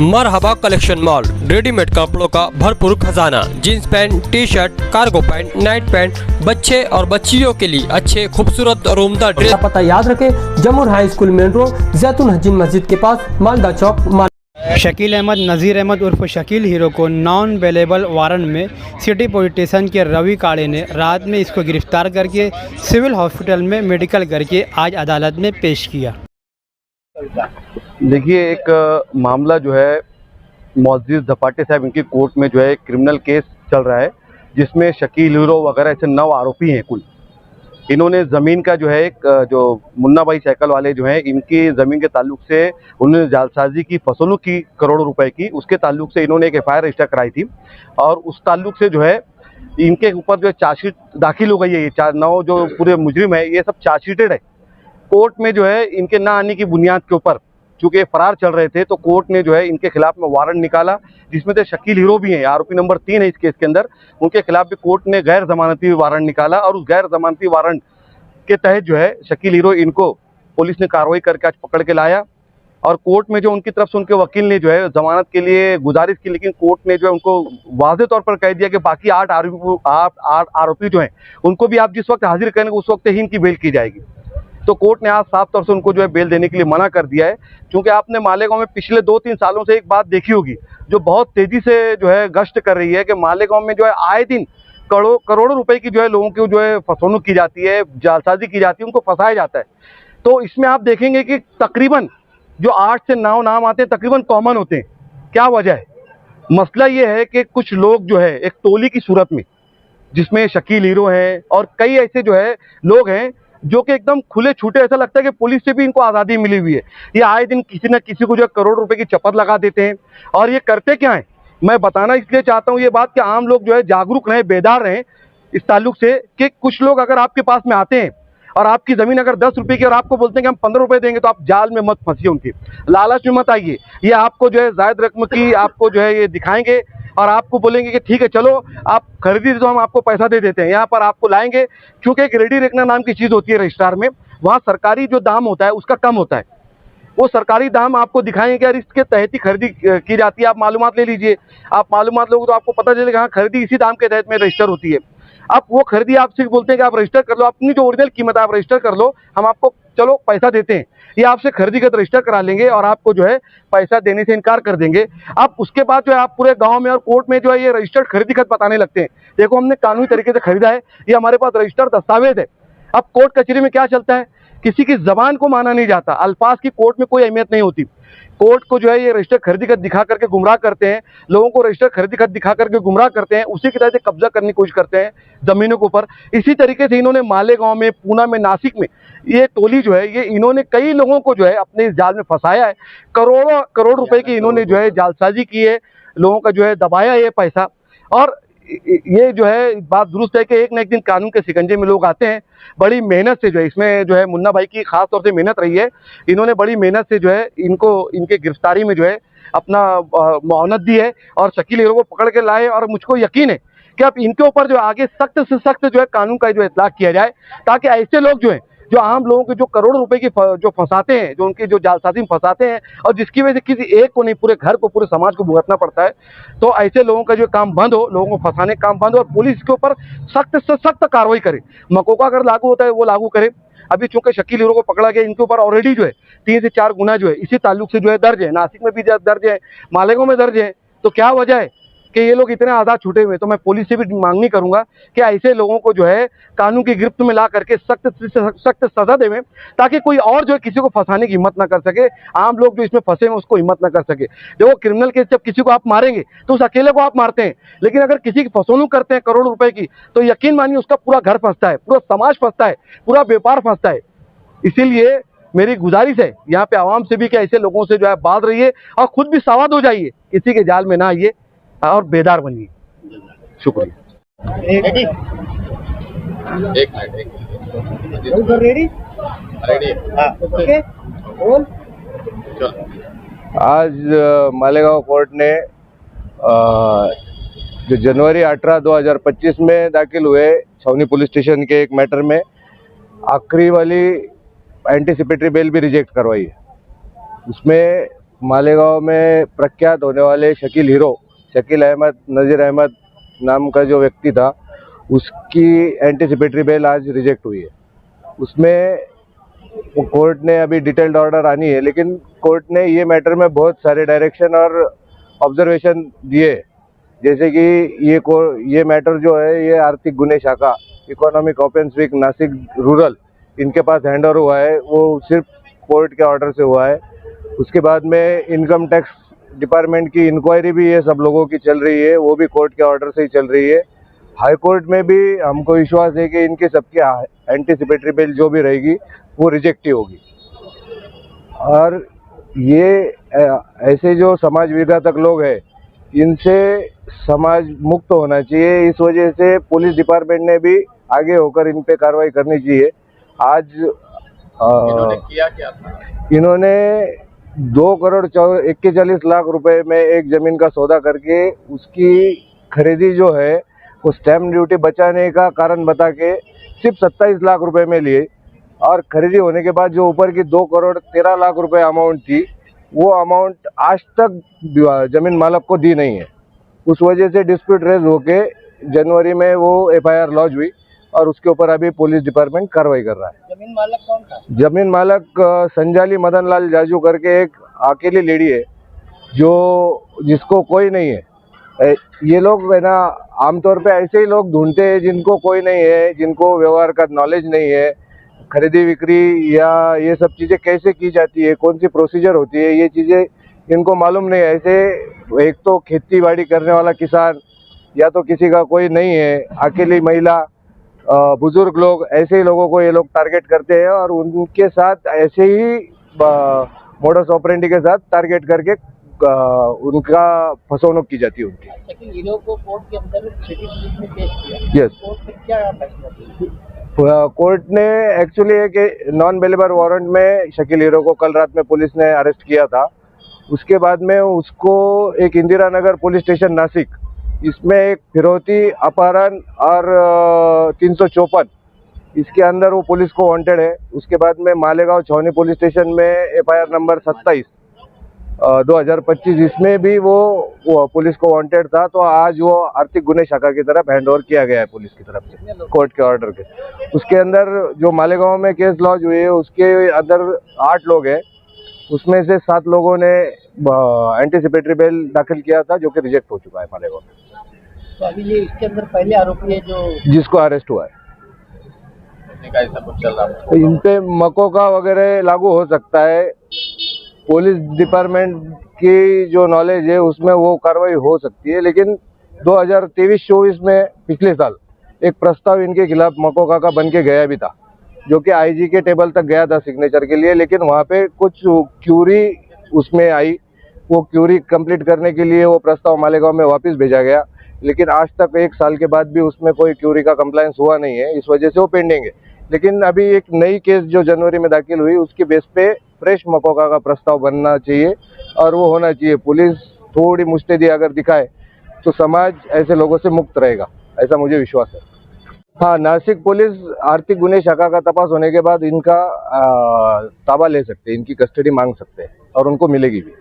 मरहबा collection mall, readymade कपड़ों का भरपूर खजाना, jeans pant, T shirt, cargo pant, night pant, बच्चे और बच्चियों के लिए अच्छे खूबसूरत और उम्दा ड्रेस। पता याद रखें, जमुर हाई स्कूल मेन रोड, जैतून हजीन मस्जिद के पास, मालदा चौक। शकील अहमद नज़ीर अहमद उर्फ शकील हीरो को नॉन अवेलेबल वारंट में सिटी पुलिस स्टेशन के रवि काड़े ने रात में इसको गिरफ्तार करके सिविल हॉस्पिटल में मेडिकल करके आज अदालत में पेश किया। देखिए, एक मामला जो है मोअज़्ज़िज़ ज़पाटी साहब इनकी कोर्ट में जो है क्रिमिनल केस चल रहा है, जिसमें शकील हीरो वगैरह ऐसे 9 आरोपी हैं कुल। इन्होंने ज़मीन का जो है एक जो मुन्ना भाई साइकिल वाले जो हैं, इनकी ज़मीन के ताल्लुक से उन्होंने जालसाजी की, फसलों की करोड़ों रुपए की, उसके ताल्लुक से इन्होंने एक एफआईआर रजिस्टर कराई थी और उस ताल्लुक से जो है इनके ऊपर जो है चार्जशीट दाखिल हो गई है। ये 9 जो पूरे मुजरिम है ये सब चार्जशीटेड है। कोर्ट में जो है इनके ना आने की बुनियाद के ऊपर, चूँकि फरार चल रहे थे, तो कोर्ट ने जो है इनके खिलाफ में वारंट निकाला, जिसमें से शकील हीरो भी हैं, आरोपी नंबर 3 है इस केस के अंदर। उनके खिलाफ भी कोर्ट ने गैर जमानती वारंट निकाला और उस गैर जमानती वारंट के तहत जो है शकील हीरो इनको पुलिस ने कार्रवाई करके आज पकड़ के लाया। और कोर्ट में जो उनकी तरफ से उनके वकील ने जो है जमानत के लिए गुजारिश की, लेकिन कोर्ट ने जो है उनको वाज़ेह तौर पर कह दिया कि बाकी 8 आरोपी जो हैं उनको भी आप जिस वक्त हाजिर करेंगे उस वक्त ही इनकी बेल की जाएगी। तो कोर्ट ने आज साफ तौर से उनको जो है बेल देने के लिए मना कर दिया है, क्योंकि आपने मालेगांव में पिछले 2-3 सालों से एक बात देखी होगी जो बहुत तेजी से जो है गश्त कर रही है कि मालेगांव में जो है आए दिन करोड़ों रुपए की जो है लोगों की जो है फसोनुक की जाती है, जालसाजी की जाती है, उनको फंसाया जाता है। तो इसमें आप देखेंगे कि तकरीबन जो 8 से 9 नाम आते हैं तकरीबन कॉमन होते हैं। क्या वजह है? मसला ये है कि कुछ लोग जो है एक टोली की सूरत में, जिसमें शकील हीरो हैं और कई ऐसे जो है लोग हैं जो कि एकदम खुले छूटे, ऐसा लगता है कि पुलिस से भी इनको आज़ादी मिली हुई है। ये आए दिन किसी न किसी को जो है करोड़ रुपए की चपत लगा देते हैं। और ये करते क्या है, मैं बताना इसलिए चाहता हूँ ये बात कि आम लोग जो है जागरूक रहें, बेदार रहें इस ताल्लुक से कि कुछ लोग अगर आपके पास में आते हैं और आपकी ज़मीन अगर 10 रुपये की और आपको बोलते हैं कि हम 15 रुपये देंगे, तो आप जाल में मत फंसिए, उनकी लालच में मत आइए। ये आपको जो है जायद रकम की आपको जो है ये दिखाएंगे और आपको बोलेंगे कि ठीक है चलो आप खरीदी तो हम आपको पैसा दे देते हैं। यहाँ पर आपको लाएंगे, क्योंकि एक रेडी रेकना नाम की चीज़ होती है रजिस्ट्रार में, वहाँ सरकारी जो दाम होता है उसका कम होता है। वो सरकारी दाम आपको दिखाएंगे कि यार इसके तहत ही खरीदी की जाती है, आप मालूमात ले लीजिए। आप मालूमात लोगे तो आपको पता चलेगा हाँ खरीदी इसी दाम के तहत में रजिस्टर होती है। अब वो खरीदी आपसे बोलते हैं कि आप रजिस्टर कर लो, अपनी जो ओरिजिनल कीमत है आप रजिस्टर कर लो, हम आपको चलो पैसा देते हैं। ये आपसे खरीदी का रजिस्टर करा लेंगे और आपको जो है पैसा देने से इनकार कर देंगे। अब उसके बाद जो है आप पूरे गांव में और कोर्ट में जो है ये रजिस्टर्ड खरीदी खत बताने लगते हैं, देखो हमने कानूनी तरीके से खरीदा है, ये हमारे पास रजिस्टर्ड दस्तावेज है। अब कोर्ट कचहरी में क्या चलता है, किसी की जबान को माना नहीं जाता, अल्फाज की कोर्ट में कोई अहमियत नहीं होती। कोर्ट को जो है ये रजिस्टर खरीदी खत दिखा करके गुमराह करते हैं, लोगों को रजिस्टर खरीदी खत दिखा करके गुमराह करते हैं, उसी की तरह से कब्जा करने की कोशिश करते हैं जमीनों के ऊपर। इसी तरीके से इन्होंने मालेगांव में, पूना में, नासिक में ये टोली जो है ये इन्होंने कई लोगों को जो है अपने इस जाल में फंसाया है। करोड़ रुपए की इन्होंने जो है जालसाजी की है, लोगों का जो है दबाया ये पैसा। और ये जो है बात दुरुस्त है कि एक न एक दिन कानून के शिकंजे में लोग आते हैं। बड़ी मेहनत से जो है इसमें जो है मुन्ना भाई की खास तौर से मेहनत रही है, इन्होंने बड़ी मेहनत से जो है इनको इनके गिरफ्तारी में जो है अपना मुआवनत दी है और शकील हीरो को पकड़ के लाए। और मुझको यकीन है कि अब इनके ऊपर जो आगे सख्त से सख्त जो है कानून का जो इतलाक किया जाए, ताकि ऐसे लोग जो हैं जो आम लोगों के जो करोड़ों रुपए की जो फंसाते हैं, जो उनकी जो जालसाजी में फंसाते हैं और जिसकी वजह से किसी एक को नहीं पूरे घर को, पूरे समाज को भुगतना पड़ता है, तो ऐसे लोगों का जो काम बंद हो, लोगों को फंसाने का काम बंद हो और पुलिस के ऊपर सख्त से सख्त कार्रवाई करे। मकोका अगर लागू होता है वो लागू करे। अभी चूंकि शकील हीरो को पकड़ा गया, इनके ऊपर ऑलरेडी जो है 3 से 4 गुना जो है इसी ताल्लुक से जो है दर्ज है, नासिक में भी दर्ज है, मालेगांव में दर्ज है। तो क्या वजह है कि ये लोग इतने आज़ाद छूटे हुए? तो मैं पुलिस से भी मांगनी करूंगा कि ऐसे लोगों को जो है कानून की गिरफ्त में ला करके सख्त से सख्त सजा देवें, ताकि कोई और जो है किसी को फंसाने की हिम्मत ना कर सके, आम लोग जो इसमें फंसे हैं उसको हिम्मत ना कर सके। देखो क्रिमिनल केस जब किसी को आप मारेंगे तो उस अकेले को आप मारते हैं, लेकिन अगर किसी की फसोनुक करते हैं करोड़ों रुपए की, तो यकीन मानिए उसका पूरा घर फंसता है, पूरा समाज फंसता है, पूरा व्यापार फंसता है। इसीलिए मेरी गुजारिश है यहाँ पे आवाम से भी कि ऐसे लोगों से जो है बात रहिए और खुद भी सावध हो जाइए, किसी के जाल में ना आइए और बेदार बनिए। शुक्रिया। आज मालेगांव कोर्ट ने जो जनवरी 18, 2025 में दाखिल हुए छावनी पुलिस स्टेशन के एक मैटर में आखिरी वाली एंटीसिपेटरी बेल भी रिजेक्ट करवाई है। उसमें मालेगांव में प्रख्यात होने वाले शकील हीरो, शकील अहमद नज़ीर अहमद नाम का जो व्यक्ति था, उसकी एंटीसिपेटरी बेल आज रिजेक्ट हुई है। उसमें कोर्ट ने अभी डिटेल्ड ऑर्डर आनी है, लेकिन कोर्ट ने ये मैटर में बहुत सारे डायरेक्शन और ऑब्जर्वेशन दिए। जैसे कि ये मैटर जो है, ये आर्थिक गुने शाखा economic offence wing Nashik rural, इनके पास हैंडओवर हुआ है, वो सिर्फ कोर्ट के ऑर्डर से हुआ है। उसके बाद में इनकम टैक्स डिपार्टमेंट की इंक्वायरी भी ये सब लोगों की चल रही है, वो भी कोर्ट के ऑर्डर से ही चल रही है। हाई कोर्ट में भी हमको विश्वास है कि इनके सबके एंटीसिपेटरी बेल जो भी रहेगी वो रिजेक्ट ही होगी। और ये ऐसे जो समाज विघातक लोग हैं, इनसे समाज मुक्त होना चाहिए। इस वजह से पुलिस डिपार्टमेंट ने भी आगे होकर इन पे कार्रवाई करनी चाहिए। आज इन्होंने किया क्या था? इन्होंने 2,41,00,000 रुपए में एक जमीन का सौदा करके उसकी खरीदी जो है वो स्टैम्प ड्यूटी बचाने का कारण बता के सिर्फ 27 लाख रुपए में लिए, और खरीदी होने के बाद जो ऊपर की 2,13,00,000 रुपए अमाउंट थी, वो अमाउंट आज तक जमीन मालक को दी नहीं है। उस वजह से डिस्प्यूट रेज होके जनवरी में वो FIR लॉन्च हुई और उसके ऊपर अभी पुलिस डिपार्टमेंट कार्रवाई कर रहा है। जमीन मालक कौन था? जमीन मालक संजाली मदन लाल जाजू करके एक अकेली लेडी है, जिसको कोई नहीं है। ये लोग है ना, आमतौर पे ऐसे ही लोग ढूंढते हैं जिनको कोई नहीं है, जिनको व्यवहार का नॉलेज नहीं है, खरीदी बिक्री या ये सब चीज़ें कैसे की जाती है, कौन सी प्रोसीजर होती है, ये चीज़ें इनको मालूम नहीं है। ऐसे एक तो खेती बाड़ी करने वाला किसान, या तो किसी का कोई नहीं है, अकेली महिला, बुजुर्ग लोग, ऐसे ही लोगों को ये लोग टारगेट करते हैं और उनके साथ ऐसे ही मोडस ऑपरेंडी के साथ टारगेट करके उनका फंसौनक की जाती है उनकी। शकील हीरो को कोर्ट के अंदर सिटी पुलिस ने पेश किया। यस, कोर्ट ने क्या फैसला किया? कोर्ट ने एक्चुअली एक नॉन बेलेबल वारंट में शकील हीरो को कल रात में पुलिस ने अरेस्ट किया था। उसके बाद में उसको एक इंदिरा नगर पुलिस स्टेशन नासिक, इसमें एक फिरौती, अपहरण और 354 इसके अंदर वो पुलिस को वांटेड है। उसके बाद में मालेगांव छावनी पुलिस स्टेशन में FIR नंबर 27 2025, इसमें भी वो पुलिस को वांटेड था। तो आज वो आर्थिक गुने शाखा की तरफ हैंडओवर किया गया है पुलिस की तरफ से कोर्ट के ऑर्डर के। उसके अंदर जो मालेगांव में केस लॉन्च हुई है, उसके अंदर 8 लोग हैं, उसमें से 7 लोगों ने एंटीसिपेटरी बेल दाखिल किया था, जो कि रिजेक्ट हो चुका है मालेगांव में। तो अभी ये इसके अंदर पहले आरोपी है जिसको अरेस्ट हुआ है, ऐसा कुछ चल रहा है। इन पे मकोका वगैरह लागू हो सकता है। पुलिस डिपार्टमेंट की जो नॉलेज है उसमें वो कार्रवाई हो सकती है, लेकिन 2023-24 में पिछले साल एक प्रस्ताव इनके खिलाफ मकोका का बन के गया भी था, जो कि IG के टेबल तक गया था सिग्नेचर के लिए, लेकिन वहाँ पे कुछ क्यूरी उसमें आई। वो क्यूरी कंप्लीट करने के लिए वो प्रस्ताव मालेगांव में वापस भेजा गया, लेकिन आज तक 1 साल के बाद भी उसमें कोई क्यूरी का कंप्लायंस हुआ नहीं है। इस वजह से वो पेंडिंग है। लेकिन अभी एक नई केस जो जनवरी में दाखिल हुई, उसके बेस पे फ्रेश मकोका का प्रस्ताव बनना चाहिए और वो होना चाहिए। पुलिस थोड़ी मुस्तैदी अगर दिखाए तो समाज ऐसे लोगों से मुक्त रहेगा, ऐसा मुझे विश्वास है। हाँ, नासिक पुलिस आर्थिक गुने शाखा का तपास होने के बाद इनका ताबा ले सकते हैं, इनकी कस्टडी मांग सकते हैं और उनको मिलेगी भी।